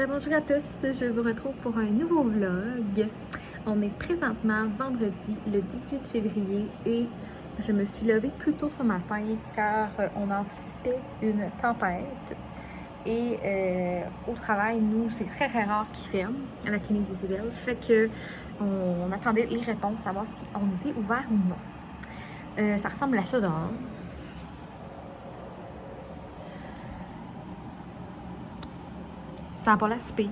Bonjour à tous, je vous retrouve pour un nouveau vlog. On est présentement vendredi le 18 février et je me suis levée plus tôt ce matin car on anticipait une tempête. Et au travail, nous, c'est très rare qu'ils ferment à la clinique visuelle. Fait que on attendait les réponses, savoir si on était ouvert ou non. Ça ressemble à ça dehors. Ça n'a pas l'air si pire,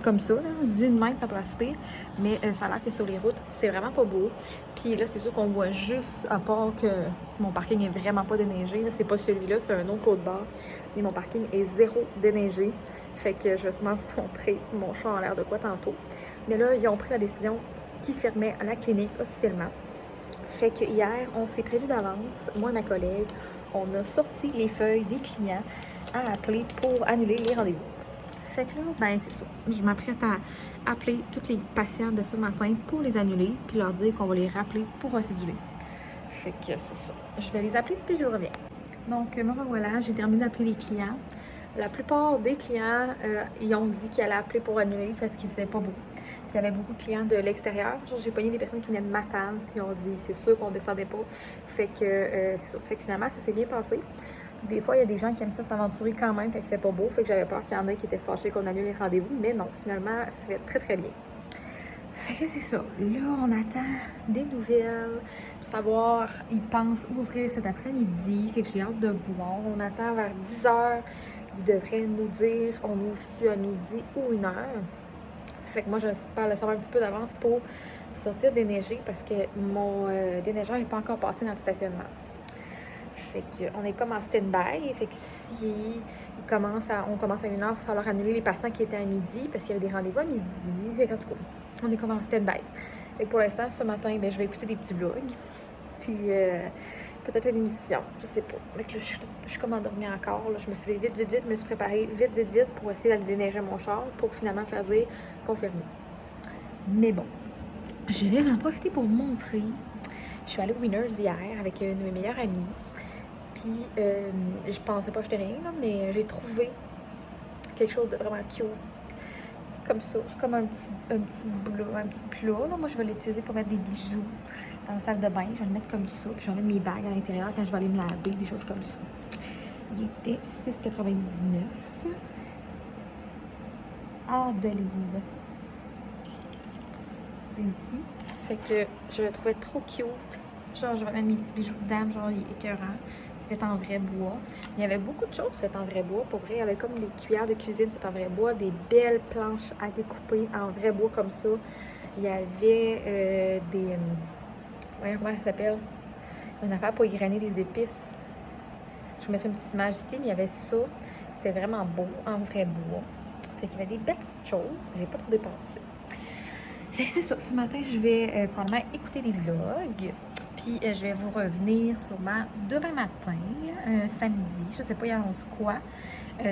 comme ça, là. Vu de même, ça n'a pas l'air si pire. Mais ça a l'air que sur les routes, c'est vraiment pas beau. Puis là, c'est sûr qu'on voit juste, à part que mon parking est vraiment pas déneigé. C'est pas celui-là, c'est un autre bord. Et mon parking est zéro déneigé. Fait que je vais sûrement vous montrer mon chat en l'air de quoi tantôt. Mais là, ils ont pris la décision qu'ils fermaient la clinique officiellement. Fait que hier, on s'est prévu d'avance, moi et ma collègue, on a sorti les feuilles des clients à appeler pour annuler les rendez-vous. Fait que là, ben c'est ça. Je m'apprête à appeler tous les patients de ce matin pour les annuler, puis leur dire qu'on va les rappeler pour recéduler. Fait que c'est ça. Je vais les appeler, puis je reviens. Donc, me revoilà, j'ai terminé d'appeler les clients. La plupart des clients, ils ont dit qu'ils allaient appeler pour annuler parce qu'il faisait pas beau. Puis il y avait beaucoup de clients de l'extérieur. Genre, j'ai pogné des personnes qui venaient de Matane, puis on dit c'est sûr qu'on descendait pas. Fait que c'est ça. Fait que finalement, ça s'est bien passé. Des fois, il y a des gens qui aiment ça s'aventurer quand même quand il fait pas beau. Fait que j'avais peur qu'il y en ait qui étaient fâchés qu'on annule les rendez-vous. Mais non, finalement, ça se fait très très bien. Fait que c'est ça. Là, on attend des nouvelles, savoir, ils pensent ouvrir cet après-midi. Fait que j'ai hâte de voir. On attend vers 10h. Ils devraient nous dire on ouvre-tu à midi ou 1h. Fait que moi, j'espère le savoir un petit peu d'avance pour sortir déneiger parce que mon déneigeur n'est pas encore passé dans le stationnement. Fait qu'on est comme en stand-by. Fait que si on commence à 1h, il va falloir annuler les patients qui étaient à midi parce qu'il y avait des rendez-vous à midi. Fait qu'en tout cas, on est comme en stand-by. Fait que pour l'instant, ce matin, ben, je vais écouter des petits vlogs. Puis peut-être une émission, je sais pas. Mais là, je suis comme endormie encore. Là. Je me suis fait vite, me suis préparée vite pour essayer d'aller déneiger mon char pour finalement faire dire confirmé. Mais bon, je vais en profiter pour vous montrer. Je suis allée au Winners hier avec une de mes meilleures amies. Puis je pensais pas acheter rien, là, mais j'ai trouvé quelque chose de vraiment cute. Comme ça, c'est comme un petit plat. Là. Moi, je vais l'utiliser pour mettre des bijoux dans la salle de bain. Je vais le mettre comme ça, puis je vais mettre mes bagues à l'intérieur quand je vais aller me laver, des choses comme ça. Il était 6,99 hors d'olive. C'est ici. Fait que je le trouvais trop cute. Genre, je vais mettre mes petits bijoux dedans, genre, il est écœurant. C'est fait en vrai bois. Il y avait beaucoup de choses faites en vrai bois. Pour vrai, il y avait comme des cuillères de cuisine faites en vrai bois, des belles planches à découper en vrai bois comme ça. Il y avait des... voyons comment ça s'appelle? Une affaire pour égrener des épices. Je vous mettrai une petite image ici, mais il y avait ça. C'était vraiment beau, en vrai bois. Fait qu'il y avait des belles petites choses. J'ai pas trop dépensé. C'est ça. Ce matin, je vais probablement écouter des vlogs. Puis je vais vous revenir sûrement demain matin, samedi. Je sais pas, il annonce quoi.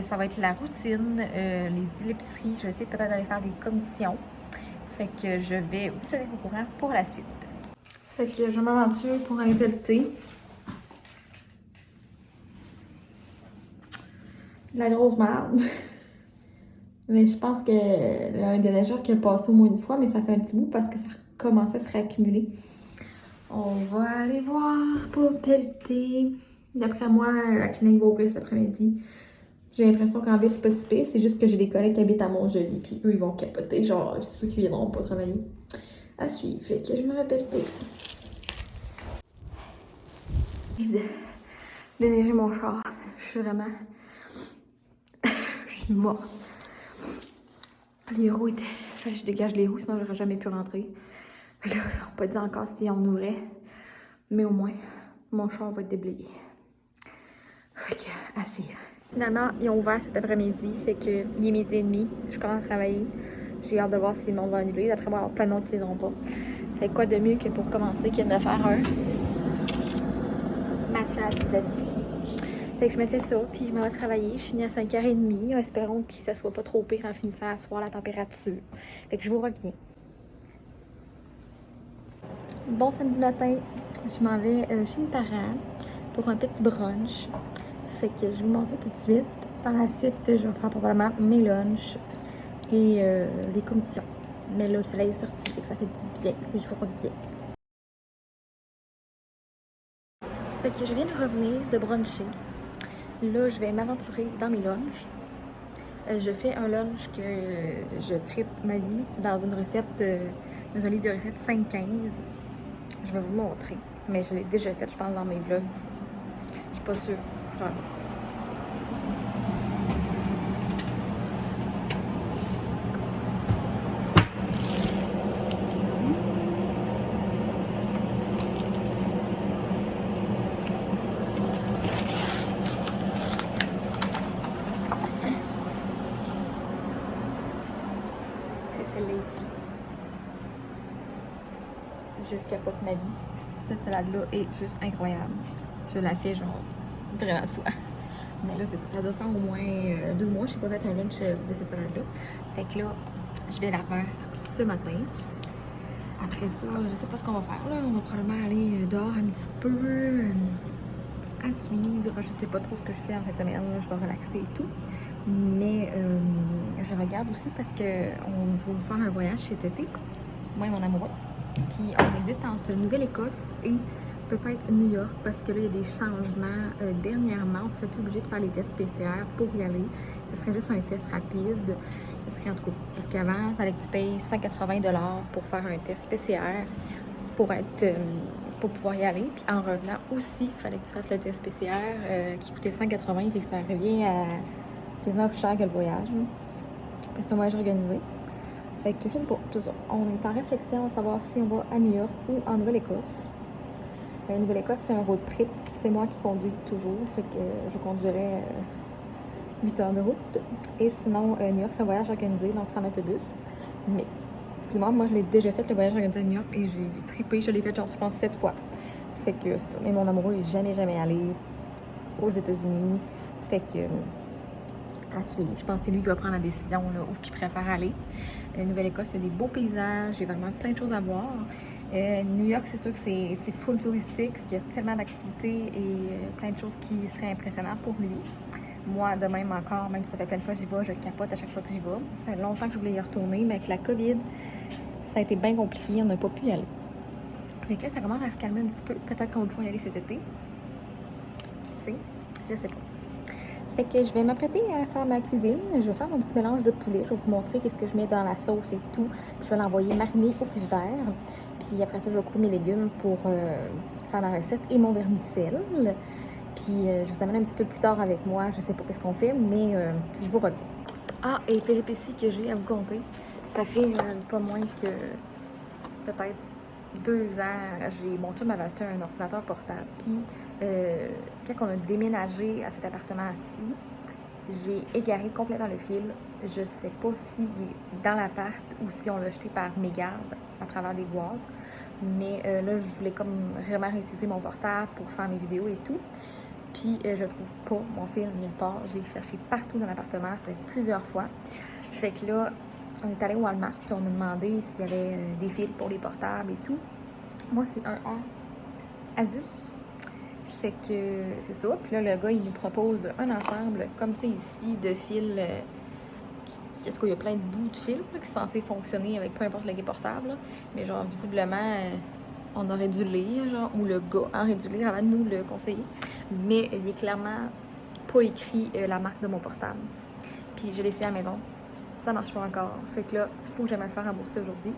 Ça va être la routine, les épiceries. Je vais essayer peut-être d'aller faire des commissions. Fait que je vais vous tenir au courant pour la suite. Fait que je m'aventure pour aller pelleter. La grosse merde. Mais je pense que un déneigeur qui a passé au moins une fois, mais ça fait un petit bout parce que ça commençait à se réaccumuler. On va aller voir pour pelleter. D'après moi, la clinique va ouvrir cet après-midi. J'ai l'impression qu'en ville, c'est pas si pire. C'est juste que j'ai des collègues qui habitent à Montjoly, puis eux, ils vont capoter. Genre, c'est ceux qui viendront pas travailler. À suivre. Fait que je me vais pelleter. Déneiger mon char. Je suis vraiment... je suis morte. Les roues étaient... Fait que je dégage les roues, sinon j'aurais jamais pu rentrer. Là, on n'a pas dit encore si on ouvrait. Mais au moins, mon char va être déblayé. Fait que, à suivre. Finalement, ils ont ouvert cet après-midi. Fait que, il est 12h30. Je commence à travailler. J'ai hâte de voir si le monde va annuler. D'après moi, il y aura plein de monde qui ne viendront pas. Fait que quoi de mieux que pour commencer, qu'il y a de faire un match d'habitude. Fait que je me fais ça, puis je m'en vais travailler. Je finis à 5h30. Espérons que ça soit pas trop pire en finissant à soir la température. Fait que je vous reviens. Bon samedi matin, je m'en vais chez mes parents pour un petit brunch. Fait que je vous montre ça tout de suite. Par la suite, je vais faire probablement mes lunchs et les commissions. Mais là, le soleil est sorti, fait que ça fait du bien. Et je vous reviens. Fait que je viens de revenir de bruncher. Là, je vais m'aventurer dans mes lunchs. Je fais un lunch que je tripe ma vie. C'est dans une recette, dans un livre de recettes 5-15. Je vais vous montrer. Mais je l'ai déjà fait, je pense, dans mes vlogs. Je suis pas sûre. Genre. C'est celle-là ici. Je capote ma vie. Cette salade-là est juste incroyable. Je la fais genre vraiment souvent. Mais là, c'est ça. Ça doit faire au moins 2 mois. Je n'ai pas fait un lunch de cette salade-là. Fait que là, je vais la faire ce matin. Après ça, je sais pas ce qu'on va faire là. On va probablement aller dehors un petit peu à suivre. Je sais pas trop ce que je fais en fin de semaine. Je vais relaxer et tout. Mais je regarde aussi parce qu'on va faire un voyage cet été. Moi et mon amoureux. Puis on hésite entre Nouvelle-Écosse et peut-être New York parce que là, il y a des changements. Dernièrement, on serait plus obligé de faire les tests PCR pour y aller. Ce serait juste un test rapide. Ce serait en tout cas, parce qu'avant, il fallait que tu payes 180 $ pour faire un test PCR pour pouvoir y aller. Puis en revenant aussi, il fallait que tu fasses le test PCR qui coûtait 180, fait que ça revient à quasiment plus cher que le voyage. Parce que c'est un voyage organisé. Fait que je sais pas, tout ça. On est en réflexion à savoir si on va à New York ou en Nouvelle-Écosse. Nouvelle-Écosse, c'est un road trip. C'est moi qui conduis toujours. Fait que je conduirai 8 heures de route. Et sinon, New York, c'est un voyage organisé, donc c'est en autobus. Mais, excuse-moi, moi je l'ai déjà fait le voyage organisé à New York et j'ai trippé. Je l'ai fait genre, je pense, 7 fois. Fait que c'est ça. Mais mon amoureux est jamais allé aux États-Unis. Fait que à suivre. Je pense que c'est lui qui va prendre la décision là, où il préfère aller. Nouvelle-Écosse, il y a des beaux paysages, il y a vraiment plein de choses à voir. New York, c'est sûr que c'est full touristique, il y a tellement d'activités et plein de choses qui seraient impressionnantes pour lui. Moi, de même encore, même si ça fait plein de fois que j'y vais, je capote à chaque fois que j'y vais. Ça fait longtemps que je voulais y retourner, mais avec la COVID, ça a été bien compliqué, on n'a pas pu y aller. Fait que là, ça commence à se calmer un petit peu. Peut-être qu'on va pouvoir y aller cet été. Qui sait? Je sais pas. Fait que je vais m'apprêter à faire ma cuisine. Je vais faire mon petit mélange de poulet. Je vais vous montrer qu'est-ce que je mets dans la sauce et tout. Puis je vais l'envoyer mariner au frigidaire. Puis après ça, je vais couper mes légumes pour faire ma recette et mon vermicelle. Puis je vous amène un petit peu plus tard avec moi. Je sais pas qu'est-ce qu'on fait, mais je vous reviens. Ah, et péripéties que j'ai à vous conter. Ça fait pas moins que peut-être 2 ans, mon chum m'avait acheté un ordinateur portable. Puis, quand on a déménagé à cet appartement-ci, j'ai égaré complètement le fil. Je sais pas s'il est dans l'appart ou si on l'a jeté par mégarde à travers des boîtes. Mais là, je voulais comme vraiment réutiliser mon portable pour faire mes vidéos et tout. Puis, je trouve pas mon fil nulle part. J'ai cherché partout dans l'appartement, ça fait plusieurs fois. Fait que là, on est allé au Walmart, puis on a demandé s'il y avait des fils pour les portables et tout. Moi, c'est un Asus. Fait que c'est ça. Puis là, le gars, il nous propose un ensemble comme ça ici de fils. En tout cas, il y a plein de bouts de fils qui sont censés fonctionner avec peu importe le gars portable. Là. Mais genre, visiblement, on aurait dû lire, genre, ou le gars aurait dû lire avant de nous le conseiller. Mais il est clairement pas écrit la marque de mon portable. Puis je l'ai essayé à la maison. Ça marche pas encore. Fait que là, il faut que j'aille me le faire rembourser aujourd'hui.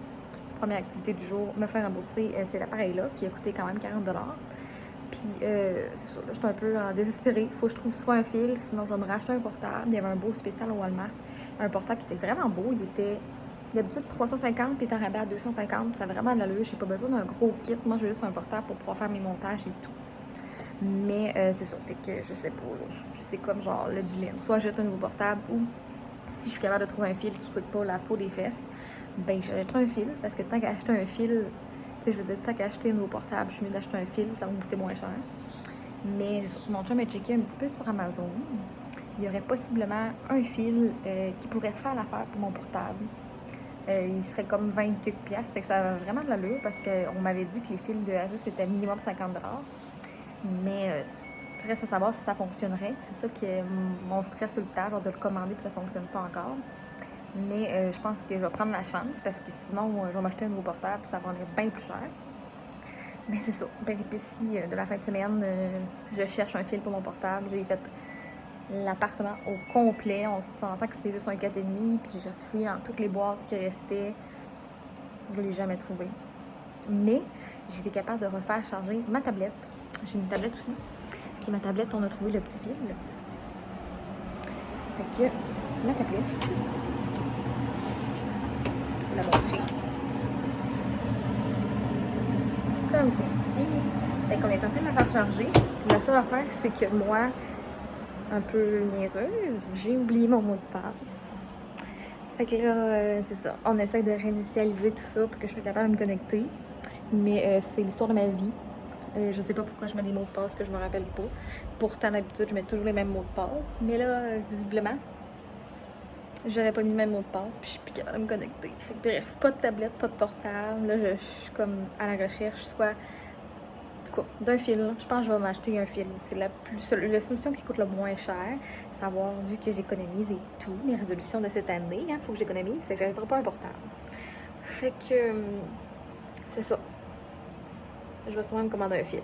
Première activité du jour, me faire rembourser c'est l'appareil-là qui a coûté quand même 40 $. Puis c'est ça, là, je suis un peu désespérée. Il faut que je trouve soit un fil, sinon je vais me racheter un portable. Il y avait un beau spécial au Walmart. Un portable qui était vraiment beau. Il était d'habitude 350 puis il était en rabais à 250. Ça a vraiment de l'allure. J'ai pas besoin d'un gros kit. Moi, j'ai juste un portable pour pouvoir faire mes montages et tout. Mais c'est ça. Fait que je sais pas. C'est comme genre le dilemme. Soit j'achète un nouveau portable ou si je suis capable de trouver un fil qui coûte pas la peau des fesses, ben j'achèterai un fil. Parce que tant qu'à acheter un fil, tu sais, je veux dire, tant qu'à acheter un nouveau portable, je suis mieux d'acheter un fil, ça va me coûter moins cher. Mais mon chum a checké un petit peu sur Amazon. Il y aurait possiblement un fil qui pourrait faire l'affaire pour mon portable. il serait comme 20 quelques piastres. Fait que ça a vraiment de l'allure parce qu'on m'avait dit que les fils de Asus c'était minimum 50 $. Mais il reste à savoir si ça fonctionnerait. C'est ça qui est mon stress tout le temps, genre de le commander puis ça fonctionne pas encore. Mais je pense que je vais prendre la chance parce que sinon, je vais m'acheter un nouveau portable puis ça vendrait bien plus cher. Mais c'est ça, péripétie de la fin de semaine, je cherche un fil pour mon portable. J'ai fait l'appartement au complet. On s'entend que c'était juste un 4,5, puis j'ai fouillé dans toutes les boîtes qui restaient. Je ne l'ai jamais trouvé. Mais j'ai été capable de refaire charger ma tablette. J'ai une tablette aussi. Puis ma tablette, on a trouvé le petit fil. Fait que ma tablette, je vais la montrer. Comme c'est ici. Fait qu'on est en train de la faire charger. La seule affaire, c'est que moi, un peu niaiseuse, j'ai oublié mon mot de passe. Fait que là, c'est ça. On essaie de réinitialiser tout ça pour que je sois capable de me connecter. Mais c'est l'histoire de ma vie. Je sais pas pourquoi je mets des mots de passe que je me rappelle pas. Pourtant, d'habitude, je mets toujours les mêmes mots de passe. Mais là, visiblement, j'avais pas mis le même mot de passe, puis je suis plus capable de me connecter. Fait que bref, pas de tablette, pas de portable. Là, je suis comme à la recherche, soit d'un fil. Je pense que je vais m'acheter un fil. C'est la solution qui coûte le moins cher. Savoir, vu que j'économise et tout, mes résolutions de cette année, faut que j'économise, c'est que j'achèterai pas un portable. Fait que c'est ça. Je vais sûrement me commander un fil.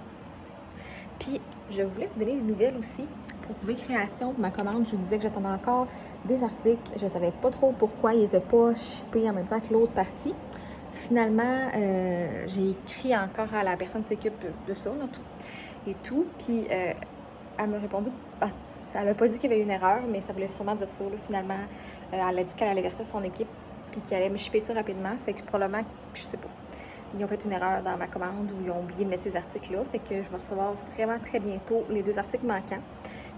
Puis, je voulais vous donner des nouvelles aussi pour V-Création. Ma commande, je vous disais que j'attendais encore des articles. Je savais pas trop pourquoi ils n'étaient pas shippés en même temps que l'autre partie. Finalement, j'ai écrit encore à la personne qui s'occupe de ça, là, et tout. Puis, elle m'a répondu, elle n'a pas dit qu'il y avait une erreur, mais ça voulait sûrement dire ça. Là, finalement, elle a dit qu'elle allait verser son équipe, puis qu'elle allait me shipper ça rapidement. Fait que probablement, je sais pas, ils ont fait une erreur dans ma commande ou ils ont oublié de mettre ces articles-là. Fait que je vais recevoir vraiment très bientôt les 2 articles manquants,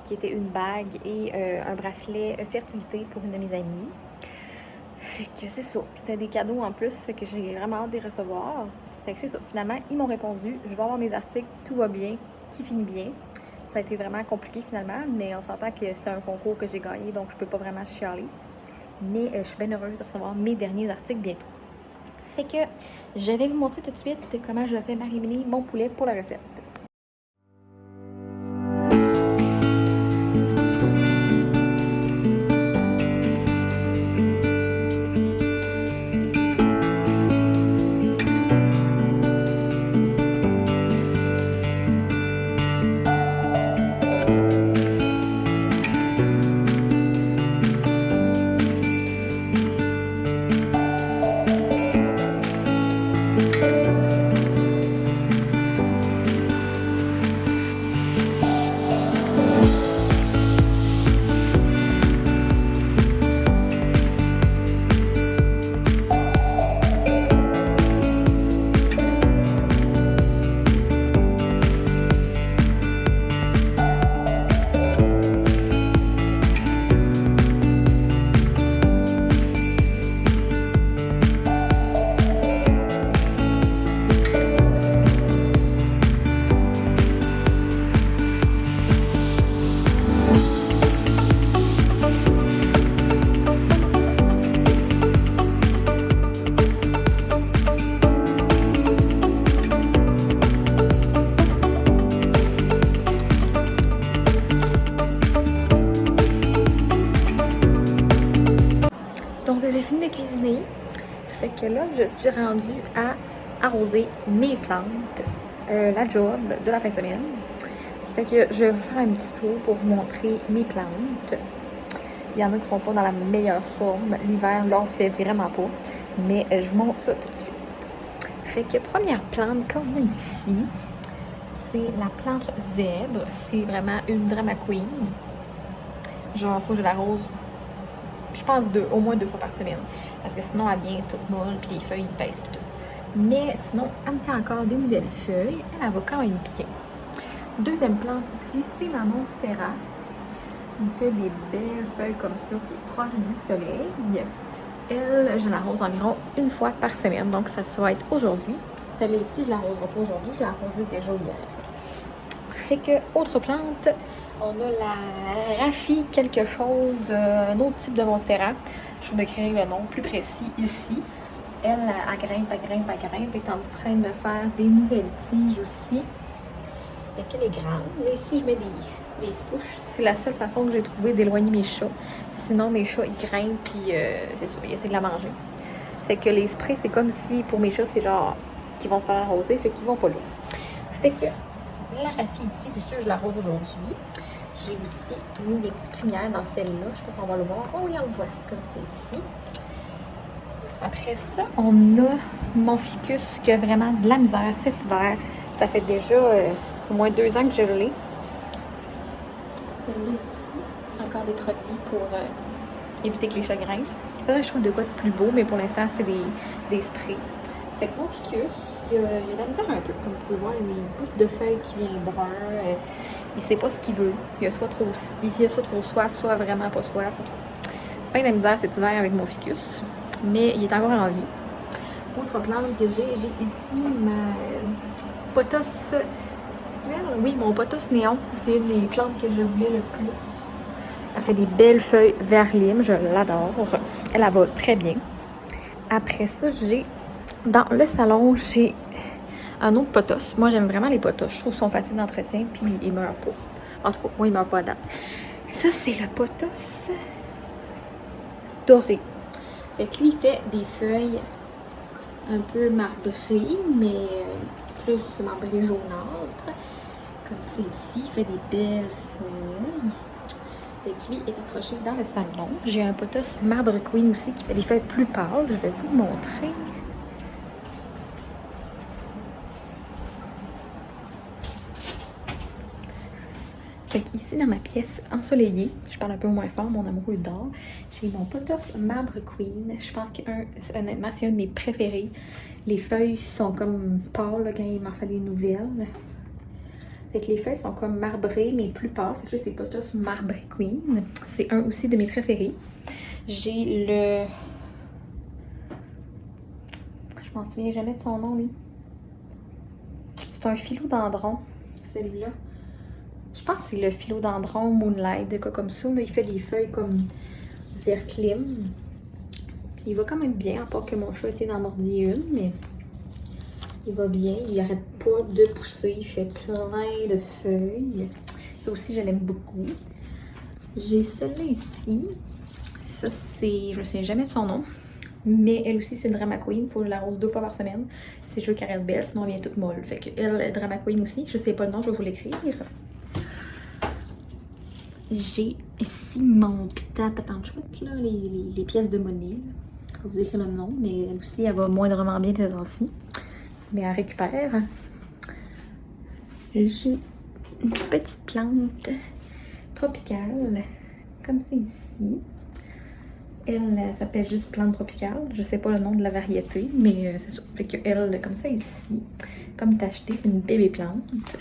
qui étaient une bague et un bracelet fertilité pour une de mes amies. Fait que c'est ça. C'était des cadeaux en plus, fait que j'ai vraiment hâte de les recevoir. Fait que c'est ça. Finalement, ils m'ont répondu, je vais avoir mes articles, tout va bien, qui finit bien. Ça a été vraiment compliqué finalement, mais on s'entend que c'est un concours que j'ai gagné, donc je peux pas vraiment chialer. Mais je suis bien heureuse de recevoir mes derniers articles bientôt. Fait que je vais vous montrer tout de suite comment je fais mariner mon poulet pour la recette. Donc j'ai fini de cuisiner. Fait que là, je suis rendue à arroser mes plantes. La job de la fin de semaine. Fait que je vais vous faire un petit tour pour vous montrer mes plantes. Il y en a qui sont pas dans la meilleure forme. L'hiver, là, on fait vraiment pas. Mais je vous montre ça tout de suite. Fait que première plante qu'on a ici, c'est la plante zèbre. C'est vraiment une drama queen. Genre, faut que je l'arrose, je pense au moins 2 fois par semaine. Parce que sinon, elle vient toute molle, puis les feuilles pèsent et tout. Mais sinon, elle me fait encore des nouvelles feuilles. Elle va quand même bien. Deuxième plante ici, c'est ma monstera. Qui me fait des belles feuilles comme ça, qui est proche du soleil. Elle, je l'arrose environ 1 fois par semaine. Donc, ça va être aujourd'hui. Celle-ci, je ne l'arroserai pas aujourd'hui. Je l'ai arrosée déjà hier. Fait que, autre plante, on a la Raffie quelque chose, un autre type de monstera. Je vais écrire le nom plus précis ici. Elle grimpe, elle grimpe, elle grimpe. Elle est en train de me faire des nouvelles tiges aussi. Et qu'elle est grande. Mais ici, je mets des spouches. C'est la seule façon que j'ai trouvé d'éloigner mes chats. Sinon, mes chats, ils grimpent, puis c'est sûr, ils essaient de la manger. Fait que les sprays, c'est comme si, pour mes chats, c'est genre qu'ils vont se faire arroser, fait qu'ils vont pas là. Fait que la raffie ici, c'est sûr, je l'arrose aujourd'hui. J'ai aussi mis des petites lumières dans celle-là. Je sais pas si on va le voir. Oh oui, on le voit, comme c'est ici. Après ça, on a mon ficus qui a vraiment de la misère cet hiver. Ça fait déjà au moins 2 ans que je l'ai. Celui-là ici, encore des produits pour éviter que les chats grimpent. Il faudrait que je trouve de quoi de plus beau, mais pour l'instant, c'est des sprays. Fait que mon ficus, il y a de la misère un peu. Comme vous pouvez voir, il y a des bouts de feuilles qui viennent brun. Il sait pas ce qu'il veut. Il a soit trop soif, soit vraiment pas soif. Pas de la misère cet hiver avec mon ficus, mais il est encore en vie. Autre plante que j'ai ici ma pothos. Oui, mon pothos néon. C'est une des plantes que je voulais le plus. Elle fait des belles feuilles vert lime, je l'adore. Elle va très bien. Après ça, j'ai dans le salon, j'ai un autre pothos. Moi, j'aime vraiment les pothos. Je trouve qu'ils sont faciles d'entretien, puis ils meurent pas. En tout cas, moi, ils meurent pas à date. Ça, c'est le pothos doré. Fait que lui, il fait des feuilles un peu marbrées, mais plus marbré jaunâtre. Comme c'est ici, il fait des belles feuilles. Fait que lui est accroché dans le salon. J'ai un pothos marbre queen aussi qui fait des feuilles plus pâles. Je vais vous montrer. Fait qu'ici, dans ma pièce ensoleillée, je parle un peu moins fort, mon amoureux dort, j'ai mon pothos marbre queen. Je pense que honnêtement, c'est un de mes préférés. Les feuilles sont comme pâles là, quand il m'en fait des nouvelles. Fait que les feuilles sont comme marbrées, mais plus pâles. Fait que là, c'est pothos marbre queen. C'est un aussi de mes préférés. J'ai le... Je m'en souviens jamais de son nom, lui. C'est un philodendron, celui-là. Je pense que c'est le philodendron Moonlight, des cas comme ça. Là, il fait des feuilles comme vert clim. Puis il va quand même bien, à part que mon chat essaie d'en mordiller une, mais il va bien. Il arrête pas de pousser. Il fait plein de feuilles. Ça aussi, je l'aime beaucoup. J'ai celle-là ici. Ça, c'est... Je ne sais jamais de son nom. Mais elle aussi, c'est une drama queen. Il faut que je l'arrose 2 fois par semaine. C'est sûr qu'elle reste belle, sinon elle vient toute molle. Fait que elle, drama queen aussi. Je sais pas le nom, je vais vous l'écrire. J'ai ici mon patente chouette, là, les pièces de monnaie. Je vais vous écrire le nom, mais elle aussi, elle va moindrement bien ces temps-ci. Mais elle récupère. J'ai une petite plante tropicale, comme c'est ici. Elle s'appelle juste plante tropicale. Je sais pas le nom de la variété, mais c'est sûr. Fait que elle, comme ça ici, comme t'acheter, c'est une bébé plante.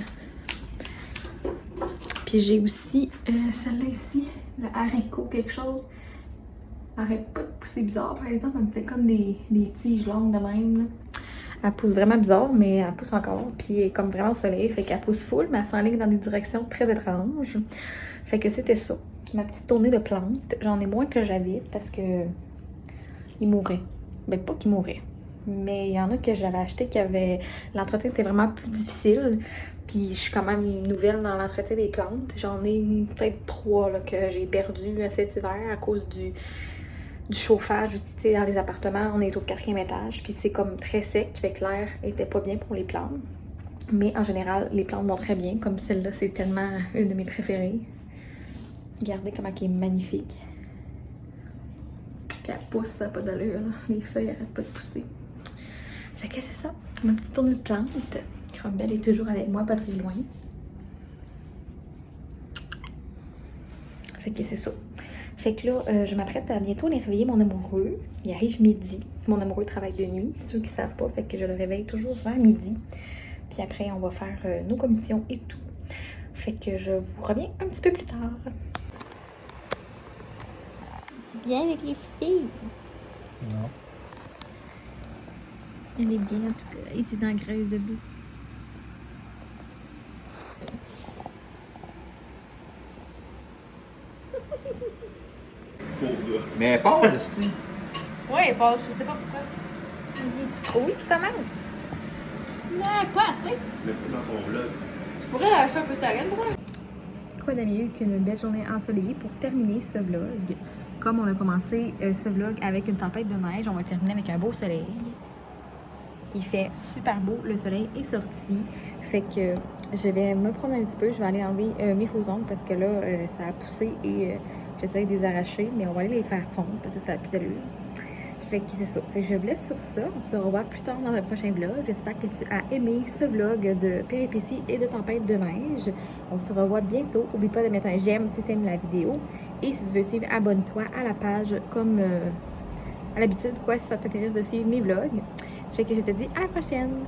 Puis j'ai aussi celle-là ici, le haricot quelque chose. Elle arrête pas de pousser bizarre, par exemple. Elle me fait comme des tiges longues de même. Là. Elle pousse vraiment bizarre, mais elle pousse encore. Puis elle est comme vraiment au soleil, fait qu'elle pousse full, mais elle s'enligne dans des directions très étranges. Fait que c'était ça. Ma petite tournée de plantes. J'en ai moins que j'avais parce que ils mouraient. Ben pas qu'ils mouraient. Mais il y en a que j'avais acheté qui avaient... L'entretien était vraiment plus difficile. Puis je suis quand même nouvelle dans l'entretien des plantes. J'en ai peut-être 3 là, que j'ai perdu cet hiver à cause du chauffage. Tu sais, dans les appartements, on est au 4e étage. Puis c'est comme très sec, fait que l'air était pas bien pour les plantes. Mais en général, les plantes vont très bien. Comme celle-là, c'est tellement une de mes préférées. Regardez comment elle est magnifique. Puis elle pousse, ça n'a pas d'allure. Les feuilles n'arrêtent pas de pousser. Fait que c'est ça, ma petite tournée de plantes. Crumble est toujours avec moi, pas très loin. Fait que c'est ça. Fait que là, je m'apprête à bientôt aller réveiller mon amoureux. Il arrive midi. Mon amoureux travaille de nuit, ceux qui ne savent pas. Fait que je le réveille toujours vers midi. Puis après, on va faire nos commissions et tout. Fait que je vous reviens un petit peu plus tard. Tu es bien avec les filles? Non. Elle est bien en tout cas. Ici dans la graisse debout. Pauvre gars. Mais Paul, c'est. Ouais, Paul, je sais pas pourquoi. Oui, qui commence. Non, pas assez. Mets-le dans son vlog. Je pourrais acheter un peu de tarine pour elle. Quoi de mieux qu'une belle journée ensoleillée pour terminer ce vlog. Comme on a commencé ce vlog avec une tempête de neige, on va terminer avec un beau soleil. Il fait super beau, le soleil est sorti. Fait que je vais me prendre un petit peu, je vais aller enlever mes faux ongles parce que là, ça a poussé et j'essaie de les arracher, mais on va aller les faire fondre parce que ça n'a plus d'allure. Fait que c'est ça. Fait que je vous laisse sur ça. On se revoit plus tard dans un prochain vlog. J'espère que tu as aimé ce vlog de péripéties et de tempête de neige. On se revoit bientôt. N'oublie pas de mettre un j'aime si tu aimes la vidéo. Et si tu veux suivre, abonne-toi à la page comme à l'habitude, quoi, si ça t'intéresse de suivre mes vlogs. Fait que je te dis à la prochaine!